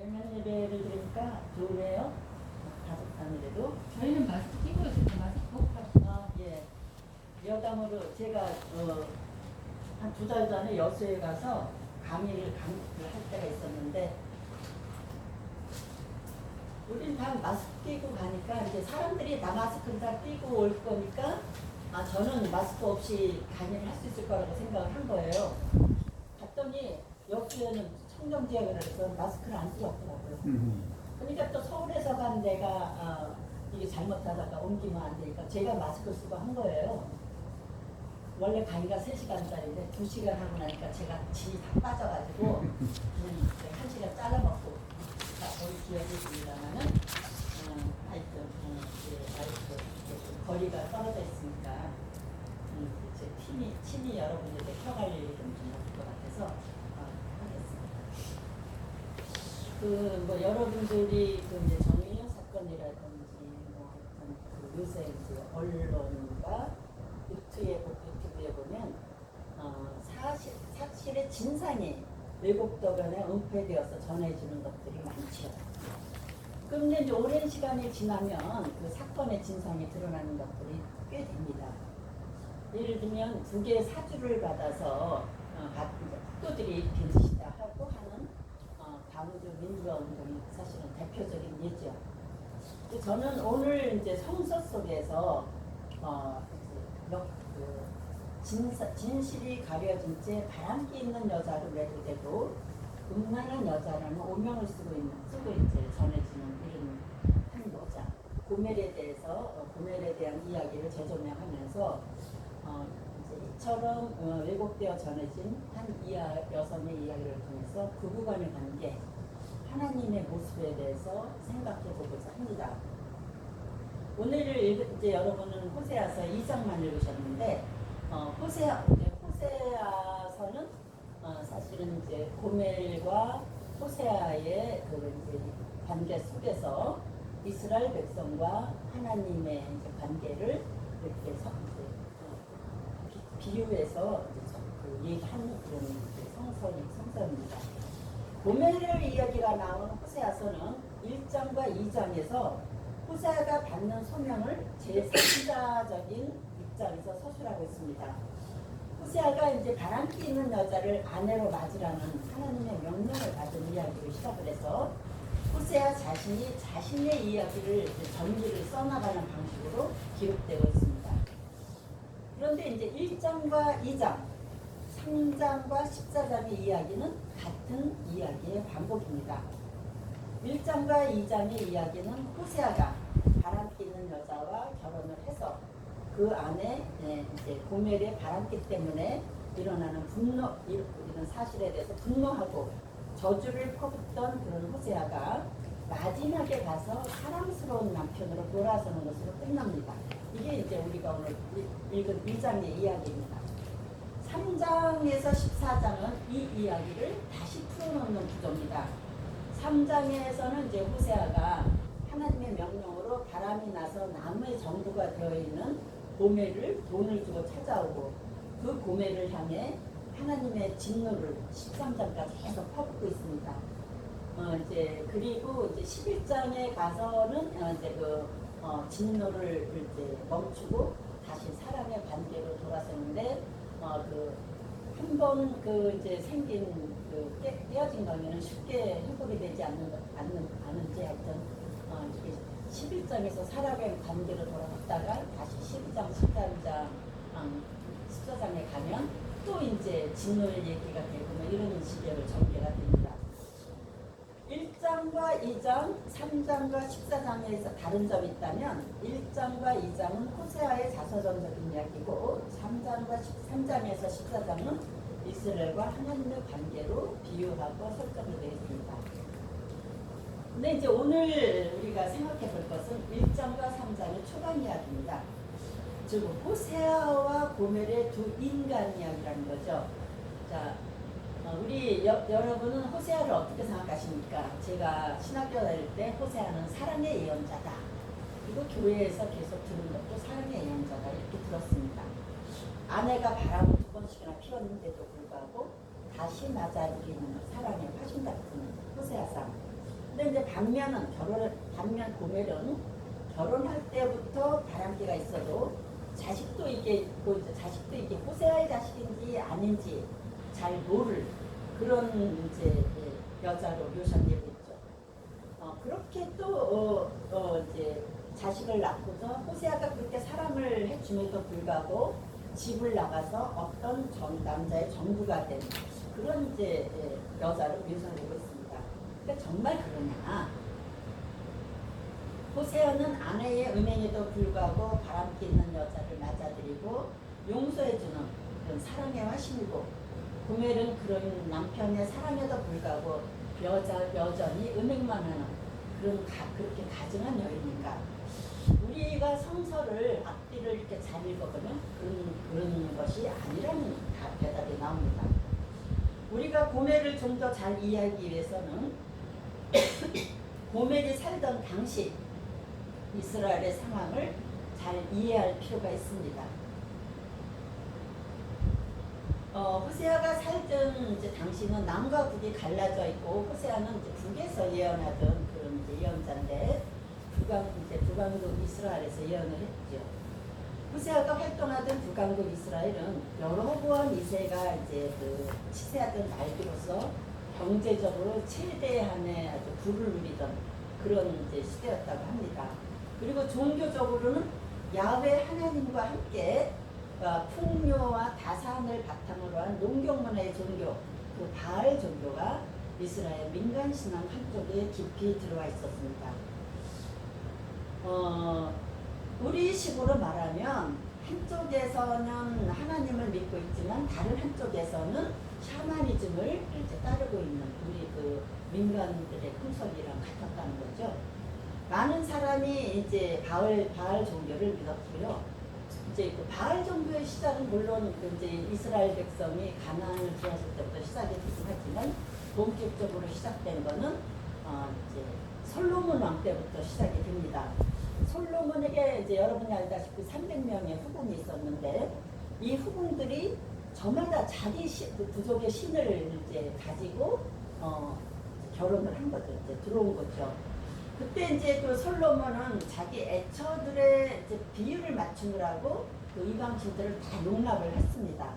대면 예배를 드리니까 좋으네요. 가족 단위라도. 저희는 마스크 끼고 있어요. 마스크 꼭 하고. 예. 여담으로 제가 한 2달 전에 여수에 가서 강의를 할 때가 있었는데, 우린 다 마스크 끼고 가니까 이제 사람들이 다 마스크를 다 끼고 올 거니까 저는 마스크 없이 강의를 할 수 있을 거라고 생각을 한 거예요. 갔더니 여수에는 청정지역이라 해서 마스크를 안 쓰고 왔더라고요. 그러니까 또 서울에서 간 내가 이게 잘못하다가 옮기면 안 되니까 제가 마스크 쓰고 한 거예요. 원래 강의가 3시간짜리인데 2시간 하고 나니까 제가 지 다 빠져가지고 그냥 1시간 잘라먹고 올 기억이 있습니다만은 하여튼 거리가 떨어져 있으니까 제 팀이 여러분들께 켜갈 일이 좀 없을 것 같아서 하겠습니다. 뭐 여러분들이 이제 정의연 사건이라든지 요새 이제 언론과 유튜브에 보면 사실의 진상이 왜곡되거나 은폐되어서 전해지는 것들이 많죠. 그런데 이제 오랜 시간이 지나면 그 사건의 진상이 드러나는 것들이 꽤 됩니다. 예를 들면 북의 사주를 받아서 학도들이 빈짓이다 하고 하는 광주 민주화 운동이 사실은 대표적인 예죠. 저는 오늘 이제 성서 속에서 진실이 가려진 채 바람기 있는 여자로 매도되고 음란한 여자라는 오명을 쓰고 이제 전해지는 이런 한 여자 고멜에 대한 이야기를 재조명하면서 이제 이처럼 왜곡되어 전해진 한 여성의 이야기를 통해서 부부간의 관계, 하나님의 모습에 대해서 생각해보고자 합니다. 오늘 이제 여러분은 호세아서 2장만 읽으셨는데 호세아서는 사실은 이제 고멜과 호세아의 이제 관계 속에서 이스라엘 백성과 하나님의 이제 관계를 이렇게 비유해서 얘기하는 그런 성서입니다. 고멜의 이야기가 나온 호세아서는 1장과 2장에서 호세아가 받는 소명을 제3자적인 입장에서 서술하고 있습니다. 호세아가 이제 바람기 있는 여자를 아내로 맞으라는 하나님의 명령을 받은 이야기를 시작을 해서 호세아 자신이 자신의 이야기를 전기를 써나가는 방식으로 기록되고 있습니다. 그런데 이제 1장과 2장, 3장과 14장의 이야기는 같은 이야기의 반복입니다. 1장과 2장의 이야기는 호세아가 바람기 있는 여자와 결혼을 해서 그 안에 이제 고멜의 바람기 때문에 일어나는 이런 사실에 대해서 분노하고 저주를 퍼붓던 그런 호세아가 마지막에 가서 사랑스러운 남편으로 돌아서는 것으로 끝납니다. 이게 이제 우리가 오늘 읽은 2장의 이야기입니다. 3장에서 14장은 이 이야기를 다시 풀어놓는 구조입니다. 3장에서는 이제 호세아가 하나님의 명령으로 바람이 나서 나무의 전부가 되어 있는 고멜을 돈을 주고 찾아오고 그 고멜을 향해 하나님의 진노를 13장까지 계속 퍼붓고 있습니다. 그리고 이제 11장에 가서는 이제 진노를 이제 멈추고 다시 사랑의 관계로 돌아서는데 한 번 이제 생긴 깨어진 관계는 쉽게 회복이 되지 않은지 하여튼 11장에서 사랑의 관계로 돌아갔다가 다시 12장, 13장, 14장에 가면 또 이제 진노의 얘기가 되고 이런 식의 전개가 됩니다. 1장과 2장, 3장과 14장에서 다른 점이 있다면 1장과 2장은 호세아의 자서전적인 이야기고 3장에서 14장은 이스라엘과 하나님의 관계로 비유하고 설정이 되어 있습니다. 근데 이제 오늘 우리가 생각해 볼 것은 1장과 3장의 초반 이야기입니다. 즉 호세아와 고멜의 두 인간 이야기라는 거죠. 자, 우리 여러분은 호세아를 어떻게 생각하십니까? 제가 신학교 다닐 때 호세아는 사랑의 예언자다. 그리고 교회에서 계속 들은 것도 사랑의 예언자다 이렇게 들었습니다. 아내가 바람을 2번씩이나 피웠는데도 불구하고 다시 맞아들이는 사랑의 화신 같은 호세아상. 반면 고멜은 결혼할 때부터 바람기가 있어도 자식도 이게 호세아의 자식인지 아닌지 잘 모를 그런 이제 여자로 묘사되고 있죠. 그렇게 또 이제 자식을 낳고서 호세아가 그렇게 사랑을 해줌에도 불구하고 집을 나가서 어떤 남자의 전부가 된 그런 이제 여자로 묘사되고 있습니다. 그러니까 정말 그러냐? 호세아는 아내의 음행에도 불구하고 바람기 있는 여자를 맞아들이고 용서해주는 그런 사랑의 화신이고, 고멜은 그런 남편의 사랑에도 불구하고 여전히 음행만 하는 그렇게 가증한 여인인가? 우리가 성서를 앞뒤를 이렇게 잘 읽어보면 그런 것이 아니라는 대답이 나옵니다. 우리가 고멜을 좀 더 잘 이해하기 위해서는 고멜이 살던 당시 이스라엘의 상황을 잘 이해할 필요가 있습니다. 호세아가 살던 이제 당시는 남과 북이 갈라져 있고, 호세아는 이제 북에서 예언하던 그런 이제 예언자인데 북왕국 이스라엘에서 예언을 했죠. 호세아가 활동하던 북왕국 이스라엘은 여로보암 2세가 이제 그 치세하던 날기로서 경제적으로 최대한의 아주 부를 누리던 그런 이제 시대였다고 합니다. 그리고 종교적으로는 야훼 하나님과 함께 풍요와 다산을 바탕으로 한 농경문화의 종교, 그 바알 종교가 이스라엘 민간 신앙 한쪽에 깊이 들어와 있었습니다. 우리식으로 말하면 한쪽에서는 하나님을 믿고 있지만 다른 한쪽에서는 샤머니즘을 이제 따르고 있는 우리 그 민간들의 풍속이랑 같았다는 거죠. 많은 사람이 이제 바알 종교를 믿었고요. 이제 그 바알 종교의 시작은 물론 이제 이스라엘 백성이 가나안을 들어왔을 때부터 시작이 되긴 하지만 본격적으로 시작된 거는 이제 솔로몬 왕 때부터 시작이 됩니다. 솔로몬에게 이제 여러분이 알다시피 300명의 후궁이 있었는데 이 후궁들이 저마다 자기 그 부족의 신을 이제 가지고 결혼을 한 거죠. 이제 들어온 거죠. 그때 이제 그 솔로몬은 자기 애처들의 이제 비율을 맞추느라고 그 이방신들을 다 용납을 했습니다.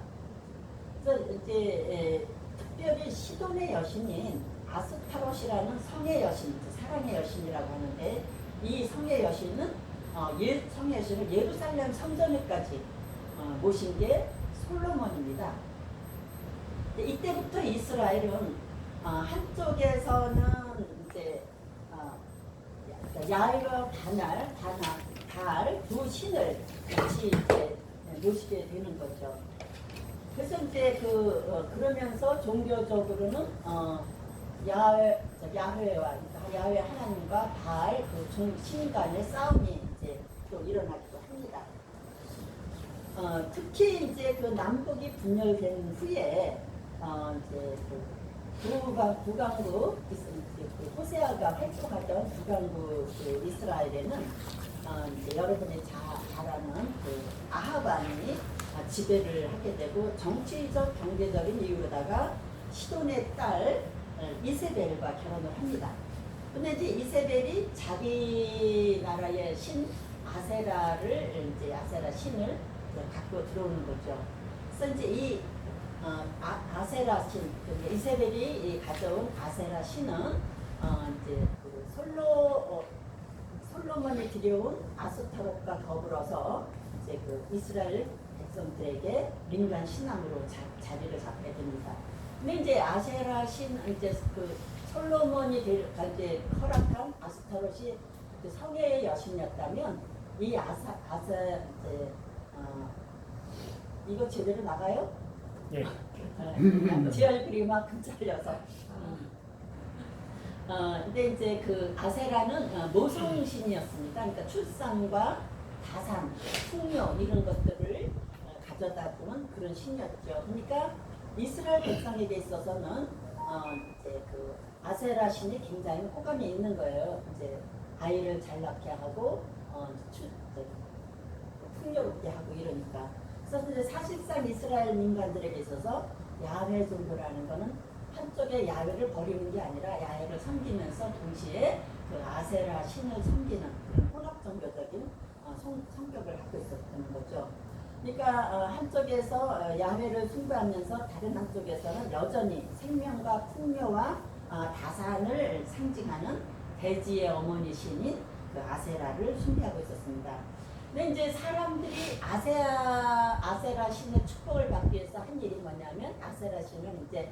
그래서 이제 특별히 시돈의 여신인 아스타롯이라는 성의 여신, 사랑의 여신이라고 하는데, 이 성의 여신은 성의 여신을 예루살렘 성전에까지 모신 게 솔로몬입니다. 이때부터 이스라엘은 한쪽에서는 이제 야훼와 바알 두 신을 같이 이제 모시게 되는 거죠. 그래서 이제 그러면서 종교적으로는 야훼와 야훼 하나님과 바알 그 신 간의 싸움이 이제 또 일어나기도 합니다. 특히 이제 그 남북이 분열된 후에 이제 북왕국 호세아가 활동하던 북왕국 이스라엘에는 이제 여러분이 잘 아는 그 아합 왕이 지배를 하게 되고, 정치적 경제적인 이유로다가 시돈의 딸 이세벨과 결혼을 합니다. 근데 이제 이세벨이 자기 나라의 신 아세라 신을 갖고 들어오는 거죠. 그래서 이제 이 아세라 신, 이세벨이 가져온 아세라 신은 이제 그 솔로몬이 들여온 아스타롯과 더불어서 이제 그 이스라엘 백성들에게 민간 신앙으로 자리를 잡게 됩니다. 근데 이제 아세라 신, 이제 그 솔로몬이 이제 허락한 아스타롯이 그 성의 여신이었다면, 이 이제 이거 제대로 나가요? 예. 제 얼굴이 이만큼 잘려서. 근데 이제 그 아세라는 모성신이었습니다. 그러니까 출산과 다산, 풍요 이런 것들을 가져다 주는 그런 신이었죠. 그러니까 이스라엘 백성에게 있어서는 이제 그 아세라 신이 굉장히 호감이 있는 거예요. 이제 아이를 잘 낳게 하고 풍요롭게 하고 이러니까. 그래서 이제 사실상 이스라엘 민간들에게 있어서 야훼 종교라는 거는 한쪽에 야훼를 버리는 게 아니라 야훼를 섬기면서 동시에 그 아세라 신을 섬기는 그런 혼합 종교적인 성격을 갖고 있었던 거죠. 그러니까 한쪽에서 야훼를 숭배하면서 다른 한쪽에서는 여전히 생명과 풍요와 다산을 상징하는 대지의 어머니 신인 그 아세라를 숭배하고 있었습니다. 근데 이제 사람들이 아세라 신의 축복을 받기 위해서 한 일이 뭐냐면 아세라 신은 이제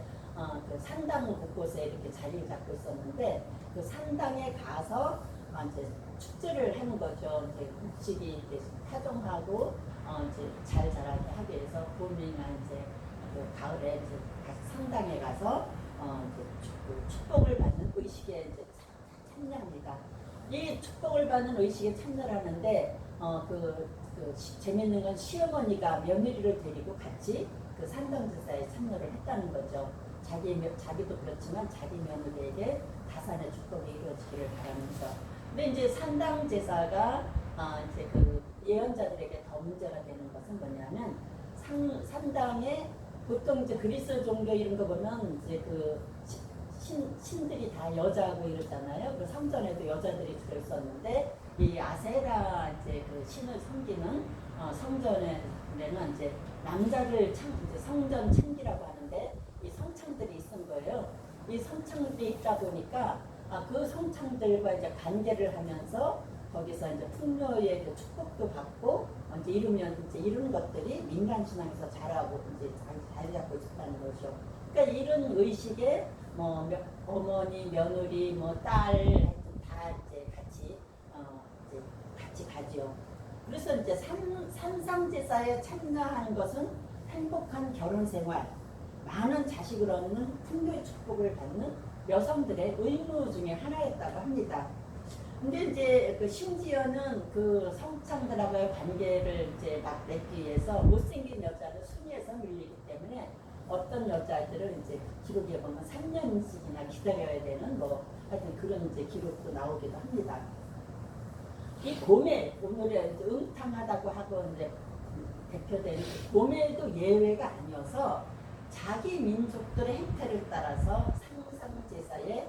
그 산당 곳곳에 이렇게 자리를 잡고 있었는데 그 산당에 가서 이제 축제를 하는 거죠. 이제 곡식이 이렇게 타종하고 이제 잘 자라게 하기 위해서 봄이나 이제 그 가을에 이제 산당에 가서 이제 축복을 받는 의식에 이제 참여합니다. 이 축복을 받는 의식에 참여를 하는데 재밌는 건 시어머니가 며느리를 데리고 같이 그 산당제사에 참여를 했다는 거죠. 자기도 그렇지만 자기 며느리에게 다산의 축복이 이루어지기를 바라면서. 근데 이제 산당제사가 이제 그 예언자들에게 더 문제가 되는 것은 뭐냐면 산당에 보통 이제 그리스 종교 이런 거 보면 이제 그 신들이 다 여자고 이러잖아요. 그 성전에도 여자들이 들어 있었는데 이 아세라 이제 그 신을 섬기는 성전에는 이제 남자를 이제 성전 창기라고 하는데 이 성창들이 있은 거예요. 이 성창들이 있다 보니까 그 성창들과 이제 관계를 하면서 거기서 이제 풍요의 그 축복도 받고 이제 이런 것들이 민간 신앙에서 자라고 이제 자리 잡고 있었다는 거죠. 그러니까 이런 의식에 뭐 어머니, 며느리, 뭐 딸 다 이제 같이 가죠. 그래서 이제 산상제사에 참여하는 것은 행복한 결혼 생활, 많은 자식을 얻는 풍요의 축복을 받는 여성들의 의무 중에 하나였다고 합니다. 근데 이제 그 심지어는 그 성창들하고의 관계를 이제 맺기 위해서 못생긴 여자를 순위에서 밀리기 때문에 어떤 여자들은 이제 기록에 보면 3년씩이나 기다려야 되는 뭐 하여튼 그런 이제 기록도 나오기도 합니다. 이 고멜, 오늘의 음탕하다고 하고 이제 대표되는 고멜도 예외가 아니어서 자기 민족들의 행태를 따라서 상상제사에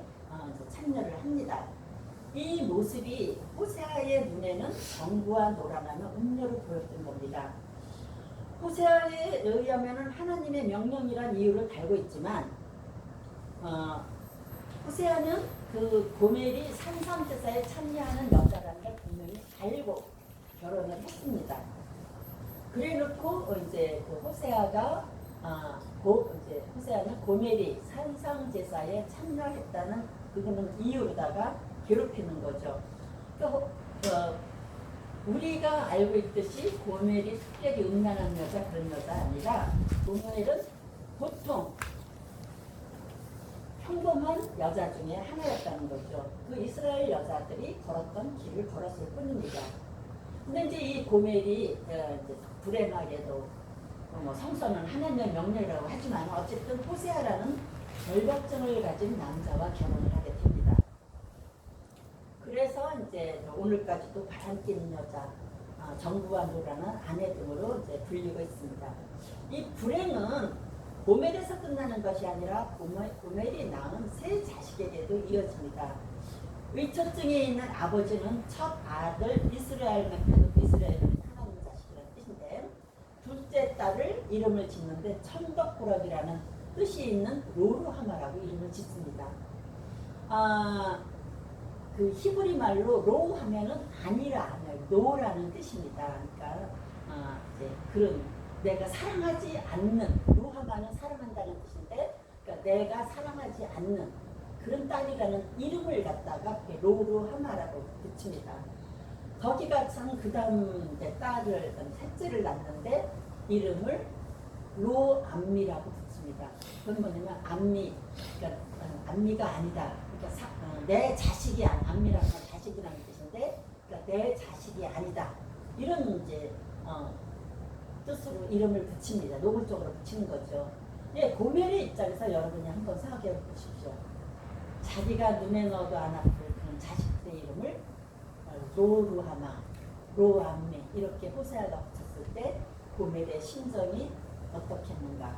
참여를 합니다. 이 모습이 호세아의 눈에는 정부와 노란하며 음료를 보였던 겁니다. 호세아에 의하면 하나님의 명령이란 이유를 달고 있지만 호세아는 그 고멜이 산상제사에 참여하는 여자라는 걸 분명히 알고 결혼을 했습니다. 그래놓고 이제 그 호세아가 호세아는 고멜이 산상제사에 참여했다는 그거는 이유로다가 괴롭히는 거죠. 그러니까 우리가 알고 있듯이 고멜이 특별히 음란한 여자 그런 여자 아니라 고멜은 보통 평범한 여자 중에 하나였다는 거죠. 그 이스라엘 여자들이 걸었던 길을 걸었을 뿐입니다. 근데 이제 이 고멜이 이제 불행하게도 뭐 성서는 하나님의 명령이라고 하지만 어쨌든 호세아라는 결벽증을 가진 남자와 결혼을 하게 됩니다. 그래서 이제 오늘까지도 바람끼는 여자, 정부와 노라는 아내 등으로 이제 불리고 있습니다. 이 불행은 고멜에서 끝나는 것이 아니라 고멜이 낳은 세 자식에게도 이어집니다. 의처증에 있는 아버지는 첫 아들 이스라엘은 하나님 자식이라는 뜻인데 둘째 딸을 이름을 짓는데 천덕꾸러기라는 뜻이 있는 로루하마라고 이름을 짓습니다. 그 히브리 말로 로 하면은 아니라 노라는 뜻입니다. 그러니까 이제 그런 내가 사랑하지 않는 루하마는 사랑한다는 뜻인데 그러니까 내가 사랑하지 않는 그런 딸이라는 이름을 갖다가 로루하마라고 붙입니다. 거기가 참 그 다음 딸을 셋째를 낳는데 이름을 로암미라고 붙입니다. 그건 뭐냐면 암미, 그러니까 암미가 아니다. 그러니까 내 자식이 암미라는 건 자식이라는 뜻인데, 그러니까 내 자식이 아니다. 이런 이제 뜻으로 이름을 붙입니다. 노골적으로 붙이는 거죠. 예, 고멜의 입장에서 여러분이 한번 생각해 보십시오. 자기가 눈에 넣어도 안 아플 그런 자식들의 이름을 로루하마, 로암미 이렇게 호세아가 붙였을 때 고멜의 심정이 어떻겠는가.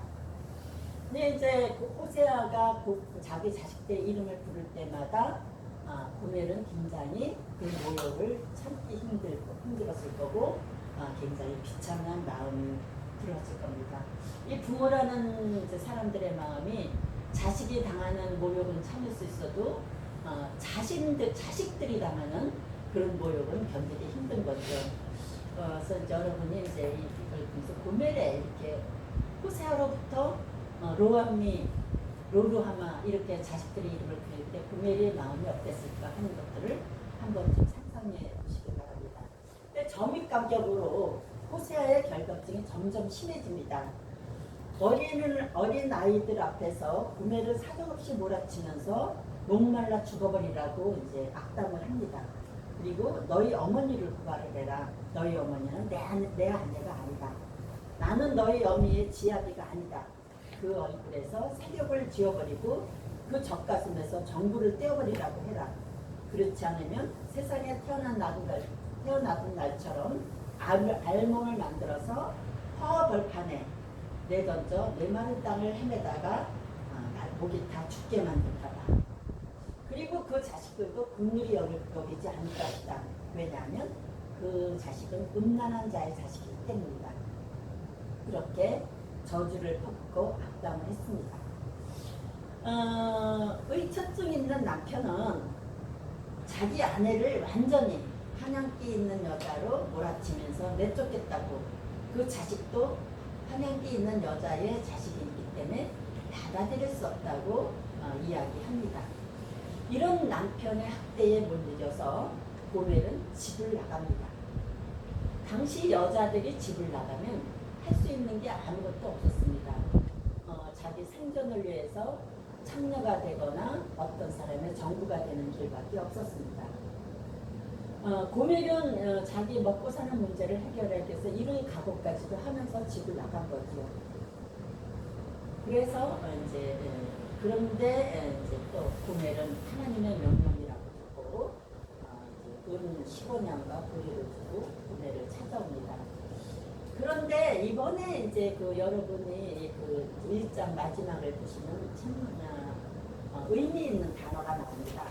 근데 이제 그 호세아가 자기 자식들 이름을 부를 때마다 고멜은 굉장히 그 모욕을 참기 힘들었을 거고 굉장히 비참한 마음이 들었을 겁니다. 이 부모라는 이제 사람들의 마음이 자식이 당하는 모욕은 참을 수 있어도 자식들이 당하는 그런 모욕은 견디기 힘든 거죠. 그래서 이제 여러분이 이제 이걸 통해서 고멜에 이렇게 호세아로부터 로루하마 이렇게 자식들의 이름을 부를 때 고멜의 마음이 어땠을까 하는 것들을 한번 좀 상상해 보시기 바랍니다. 근데 점입가격으로 호세아의 결벽증이 점점 심해집니다. 어린 아이들 앞에서 고멜을 사정없이 몰아치면서 목말라 죽어버리라고 이제 악담을 합니다. 그리고 너희 어머니를 구하러 내라. 너희 어머니는 내 아내가 아니다. 나는 너희 어미의 지아비가 아니다. 그 얼굴에서 세력을 지워버리고 그 젖가슴에서 정부를 떼어버리라고 해라. 그렇지 않으면 세상에 태어나던 날처럼 알몸을 만들어서 허벌판에 내던져 메마른 땅을 헤매다가 목이 다 죽게 만든다라. 그리고 그 자식들도 긍휼히 여기지 않을 것이다. 왜냐하면 그 자식은 음란한 자의 자식이기 때문이다. 그렇게 저주를 퍼붓고 악담을 했습니다. 의처증 있는 남편은 자기 아내를 완전히 한양기 있는 여자로 몰아치면서 내쫓겠다고, 그 자식도 한양기 있는 여자의 자식이기 때문에 받아들일 수 없다고 이야기합니다. 이런 남편의 학대에 못 이겨서 고멜은 집을 나갑니다. 당시 여자들이 집을 나가면 할 수 있는 게 아무것도 없었습니다. 자기 생존을 위해서 창녀가 되거나 어떤 사람의 정부가 되는 길밖에 없었습니다. 고멜은 자기 먹고 사는 문제를 해결하기 위해서 이른 각오까지도 하면서 집을 나간 거죠. 그래서 이제 그런데 이제 또 고멜은 하나님의 명령이라고 듣고 은 15년과 고리를 두고 고멜을 찾아옵니다. 그런데 이번에 이제 여러분이 그 1장 마지막을 보시면 참 의미 있는 단어가 나옵니다.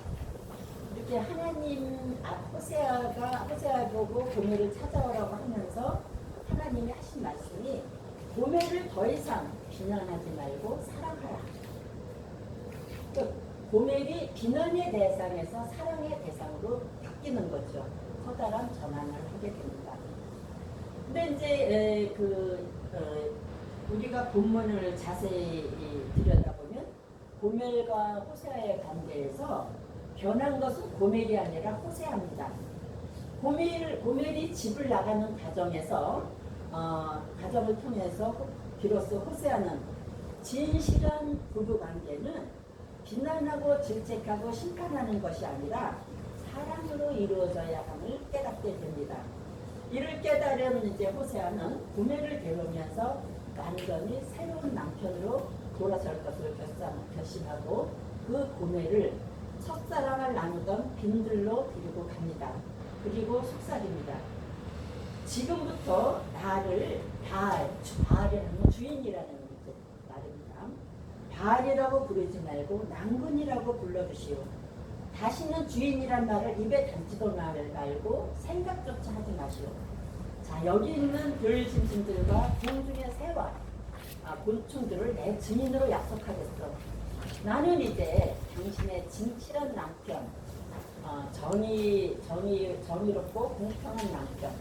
이렇게 하나님 호세아 보고 고멜을 찾아오라고 하면서 하나님이 하신 말씀이 고멜을 더 이상 비난하지 말고 사랑하라. 고멜이 비난의 대상에서 사랑의 대상으로 바뀌는 거죠. 커다란 전환을 하게 됩니다. 근데 이제 우리가 본문을 자세히 들여다보면 고멜과 호세아의 관계에서 변한 것은 고멜이 아니라 호세아입니다. 고멜이 집을 나가는 과정에서 과정을 통해서 비로소 호세아는 진실한 부부 관계는 비난하고 질책하고 심판하는 것이 아니라 사랑으로 이루어져야 함을 깨닫게 됩니다. 이를 깨달은 이제 호세아는 고멜을 데우면서 완전히 새로운 남편으로 돌아설 것을 결심하고 그 고멜을 첫사랑을 나누던 빈들로 데리고 갑니다. 그리고 속삭입니다. 지금부터 나를 바알이라는 주인이라는 말입니다. 바알이라고 부르지 말고 낭군이라고 불러주시오. 다시는 주인이란 말을 입에 담지도 말고 생각조차 하지 마시오. 자, 여기 있는 들짐승들과 공중의 새와 곤충들을 내 증인으로 약속하겠어. 나는 이제 당신의 진실한 남편, 정의롭고 공평한 남편,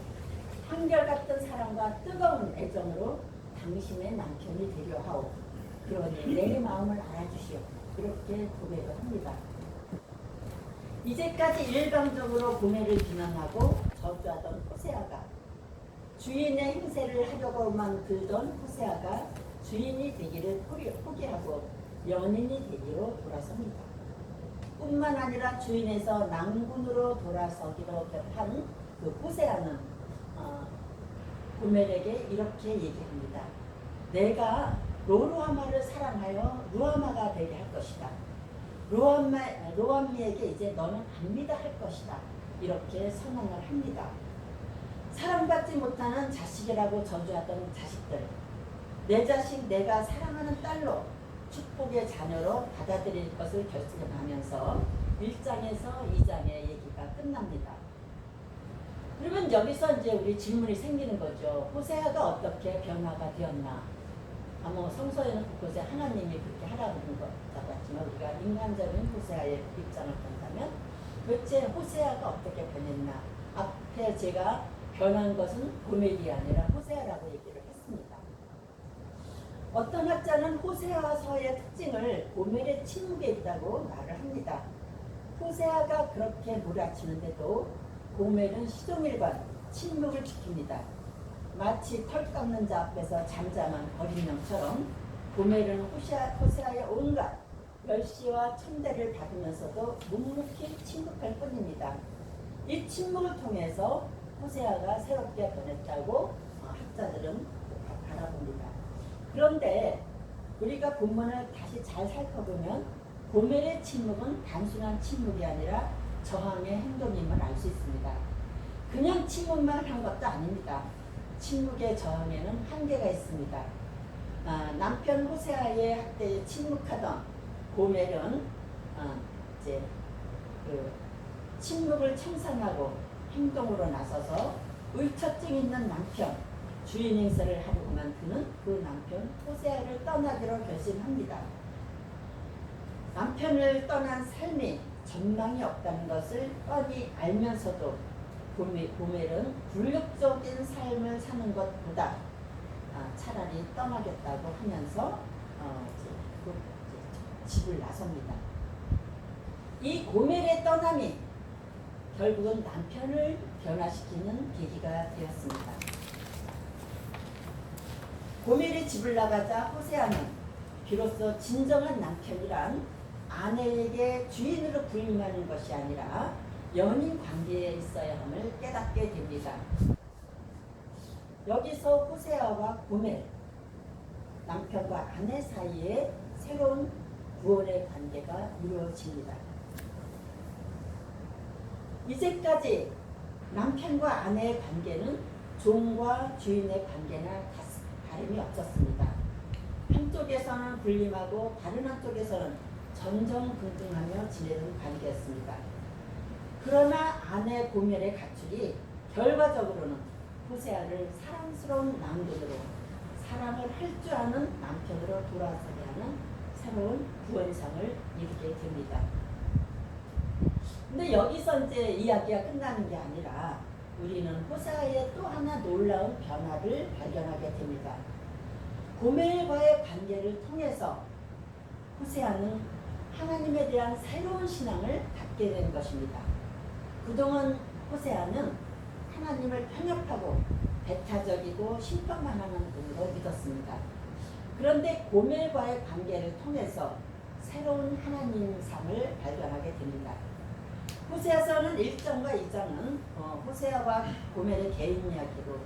한결같은 사랑과 뜨거운 애정으로 당신의 남편이 되려 하오. 그러니 내 마음을 알아주시오. 그렇게 고백을 합니다. 이제까지 일방적으로 고멜을 비난하고 저주하던 호세아가, 주인의 행세를 하려고만 들던 호세아가 주인이 되기를 포기하고 연인이 되기로 돌아섭니다. 뿐만 아니라 주인에서 낭군으로 돌아서기로 한 그 호세아는 고멜에게 이렇게 얘기합니다. 내가 로루하마를 사랑하여 루하마가 되게 할 것이다. 로암미에게 이제 너는 압니다 할 것이다. 이렇게 선언을 합니다. 사랑받지 못하는 자식이라고 저주하던 자식들, 내 자식 내가 사랑하는 딸로 축복의 자녀로 받아들일 것을 결정하면서 1장에서 2장의 얘기가 끝납니다. 그러면 여기서 이제 우리 질문이 생기는 거죠. 호세아가 어떻게 변화가 되었나? 뭐 성서에는 곳곳에 하나님이 그렇게 하라고 하는 것 같지만 우리가 인간적인 호세아의 입장을 본다면 도대체 호세아가 어떻게 변했나? 앞에 제가 변한 것은 고멜이 아니라 호세아라고 얘기를 했습니다. 어떤 학자는 호세아서의 특징을 고멜의 침묵에 있다고 말을 합니다. 호세아가 그렇게 몰아치는데도 고멜은 시종일관 침묵을 지킵니다. 마치 털 깎는 자 앞에서 잠잠한 어린 양처럼 고멜은 호세아의 온갖 멸시와 천대를 받으면서도 묵묵히 침묵할 뿐입니다. 이 침묵을 통해서 호세아가 새롭게 변했다고 학자들은 바라봅니다. 그런데 우리가 본문을 다시 잘 살펴보면 고멜의 침묵은 단순한 침묵이 아니라 저항의 행동임을 알 수 있습니다. 그냥 침묵만 한 것도 아닙니다. 침묵의 저항에는 한계가 있습니다. 남편 호세아의 학대에 침묵하던 고멜은 이제 침묵을 청산하고 행동으로 나서서 의처증 있는 남편, 주인 행세를 하고 그만두는 그 남편 호세아를 떠나기로 결심합니다. 남편을 떠난 삶이 전망이 없다는 것을 뻔히 알면서도 고멜은 굴욕적인 삶을 사는 것보다 차라리 떠나겠다고 하면서 집을 나섭니다. 이 고멜의 떠남이 결국은 남편을 변화시키는 계기가 되었습니다. 고멜이 집을 나가자 호세아는 비로소 진정한 남편이란 아내에게 주인으로 부임하는 것이 아니라 연인 관계에 있어야 함을 깨닫게 됩니다. 여기서 호세아와 고멜, 남편과 아내 사이에 새로운 구원의 관계가 이루어집니다. 이제까지 남편과 아내의 관계는 종과 주인의 관계나 다름이 없었습니다. 한쪽에서는 불림하고 다른 한쪽에서는 전전긍긍하며 지내는 관계였습니다. 그러나 아내 고멜의 가출이 결과적으로는 호세아를 사랑스러운 남편으로, 사랑을 할 줄 아는 남편으로 돌아서게 하는 새로운 구원상을 이루게 됩니다. 근데 여기서 이제 이야기가 끝나는 게 아니라 우리는 호세아의 또 하나 놀라운 변화를 발견하게 됩니다. 고멜과의 관계를 통해서 호세아는 하나님에 대한 새로운 신앙을 갖게 된 것입니다. 그동안 호세아는 하나님을 편협하고 배타적이고 심판만 하는 분으로 믿었습니다. 그런데 고멜과의 관계를 통해서 새로운 하나님상을 발견하게 됩니다. 호세아서는 1장과 2장은 호세아와 고멜의 개인 이야기로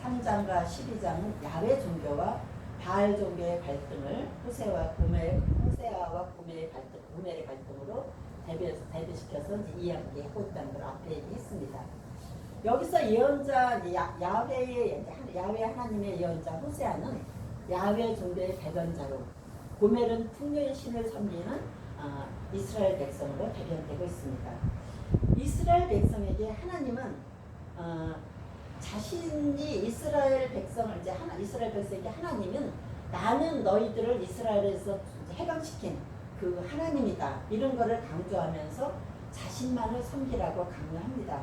3장과 12장은 야훼 종교와 바알 종교의 갈등을 호세아와 고멜의 갈등으로 대비시켜서 이야기하고 있다는 걸 앞에 얘기했습니다. 여기서 예언자 야훼 하나님의 예언자 호세아는 야훼 종교의 배변자로, 고멜은 풍요의 신을 섬기는 이스라엘 백성으로 대변되고 있습니다. 이스라엘 백성에게 하나님은 자신이 이스라엘 백성에게 하나님은 나는 너희들을 이스라엘에서 해방시킨 그 하나님이다, 이런 거를 강조하면서 자신만을 섬기라고 강요합니다.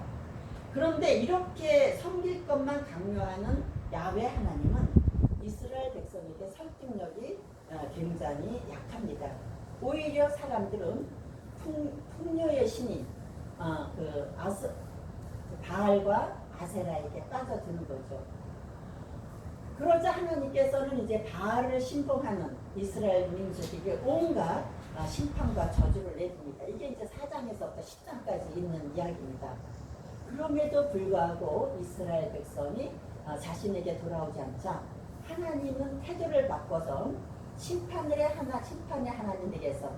그런데 이렇게 섬길 것만 강요하는 야훼 하나님은 이스라엘 백성에게 설득력이 굉장히 약합니다. 오히려 사람들은 풍요의 신인 바알과 아세라에게 빠져드는 거죠. 그러자 하나님께서는 이제 바알을 신봉하는 이스라엘 민족에게 온갖 심판과 저주를 내립니다. 이게 이제 4장에서부터 10장까지 있는 이야기입니다. 그럼에도 불구하고 이스라엘 백성이 자신에게 돌아오지 않자 하나님은 태도를 바꿔서 심판의 하나님에게서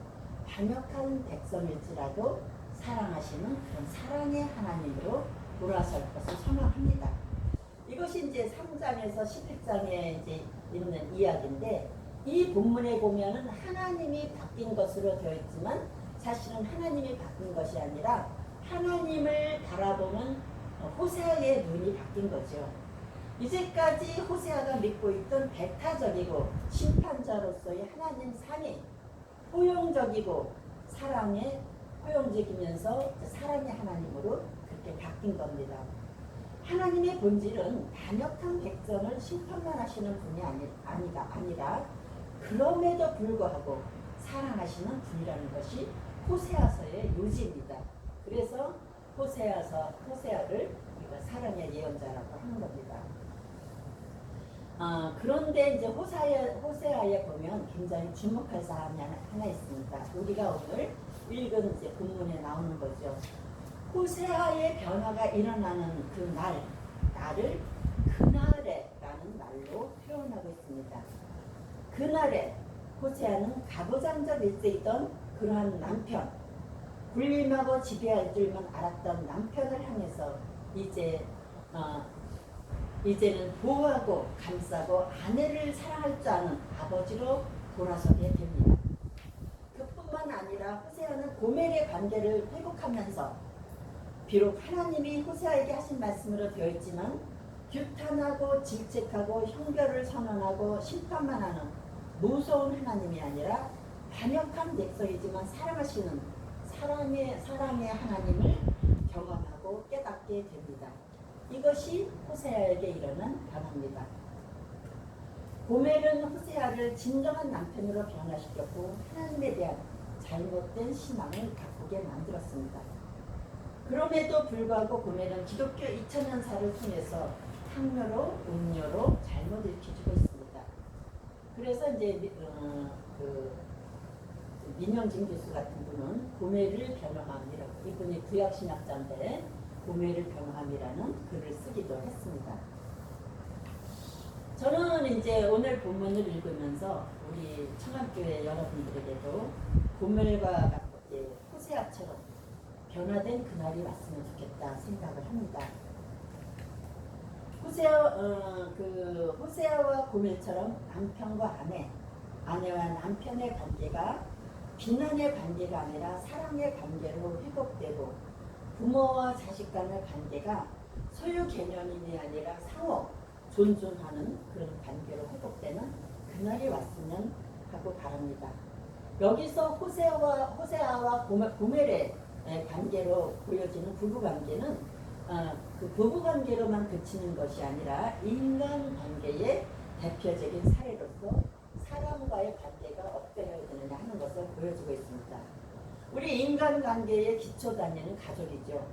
반역한 백성일지라도 사랑하시는 그런 사랑의 하나님으로 돌아설 것을 선언합니다. 이것이 이제 3장에서 11장에 이제 있는 이야기인데, 이 본문에 보면은 하나님이 바뀐 것으로 되어 있지만 사실은 하나님이 바뀐 것이 아니라 하나님을 바라보는 호세아의 눈이 바뀐 거죠. 이제까지 호세아가 믿고 있던 배타적이고 심판자로서의 하나님 삶이 포용적이고 사랑에 포용적이면서 사랑의 하나님으로 그렇게 바뀐 겁니다. 하나님의 본질은 반역한 백성을 심판만 하시는 분이 아니라 그럼에도 불구하고 사랑하시는 분이라는 것이 호세아서의 요지입니다. 그래서 호세아를 우리가 사랑의 예언자라고 하는 겁니다. 그런데 이제 호세아에 보면 굉장히 주목할 사항이 하나 있습니다. 우리가 오늘 읽은 이제 본문에 나오는 거죠. 호세아의 변화가 일어나는 그 날을 그날에라는 말로 표현하고 있습니다. 그날에 호세아는 가부장적 일세이던 그러한 남편, 군림하고 지배할 줄만 알았던 남편을 향해서 이제는 보호하고 감싸고 아내를 사랑할 줄 아는 아버지로 돌아서게 됩니다. 그뿐만 아니라 호세아는 고멜의 관계를 회복하면서 비록 하나님이 호세아에게 하신 말씀으로 되어 있지만 규탄하고 질책하고 형벌을 선언하고 심판만 하는 무서운 하나님이 아니라 반역한 백성이지만 사랑하시는 사랑의 하나님을 경험하고 깨닫게 됩니다. 이것이 호세아에게 일어난 변화입니다. 고멜은 호세아를 진정한 남편으로 변화시켰고 하나님에 대한 잘못된 신앙을 바꾸게 만들었습니다. 그럼에도 불구하고 고멜은 기독교 2000년사를 통해서 향료로 음료로 잘못 일으켜주고 있습니다. 그래서 이제 민영진 교수 같은 분은 고멜을 변화함이라고, 이분이 구약신학자인데 고멜을 변화함이라는 글을 쓰기도 했습니다. 저는 이제 오늘 본문을 읽으면서 우리 청암교회 여러분들에게도 고멜과 같이 호세아처럼 변화된 그날이 왔으면 좋겠다 생각을 합니다. 호세아와 고멜처럼 남편과 아내와 남편의 관계가 비난의 관계가 아니라 사랑의 관계로 회복되고 부모와 자식 간의 관계가 소유 개념이 아니라 상호 존중하는 그런 관계로 회복되는 그날이 왔으면 하고 바랍니다. 여기서 호세아와 고멜의 관계로 보여지는 부부관계는 그 부부관계로만 그치는 것이 아니라 인간관계의 대표적인 사례로서 사람과의 관계가 어떠해야 되느냐 하는 것을 보여주고 있습니다. 우리 인간관계의 기초 단위는 가족이죠.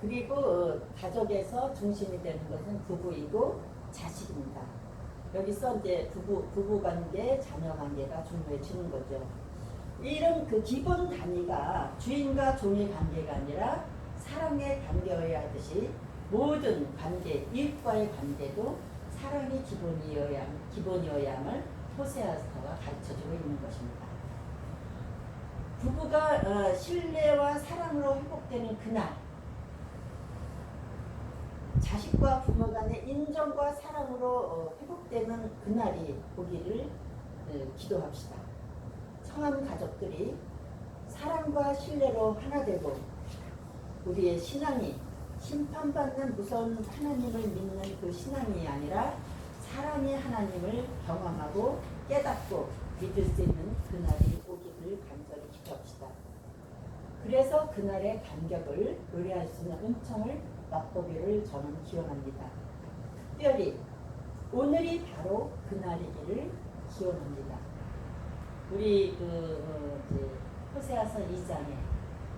그리고 가족에서 중심이 되는 것은 부부이고 자식입니다. 여기서 이제 부부관계, 자녀관계가 중요해지는 거죠. 이런 그 기본 단위가 주인과 종의 관계가 아니라 사랑의 관계여야 하듯이 모든 관계, 이웃과의 관계도 사랑이 기본이어야 함을 호세아서가 가르쳐주고 있는 것입니다. 부부가 신뢰와 사랑으로 회복되는 그날, 자식과 부모 간의 인정과 사랑으로 회복되는 그날이 오기를 기도합시다. 청암 가족들이 사랑과 신뢰로 하나 되고 우리의 신앙이 심판받는 무서운 하나님을 믿는 그 신앙이 아니라 사랑의 하나님을 경험하고 깨닫고 믿을 수 있는 그날이 오기를 간절히 기도합시다. 그래서 그날의 감격을 노래할 수 있는 은총을 맛보기를 저는 기원합니다. 특별히 오늘이 바로 그날이기를 기원합니다. 우리 호세아서 2장에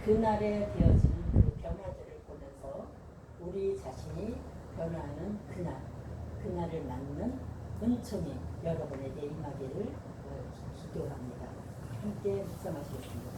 그날에 되어지는 그 변화들을 보면서 우리 자신이 변화하는 그날을 맞는 은총이 여러분에게 임하기를 기도합니다. 함께 묵상하시겠습니다.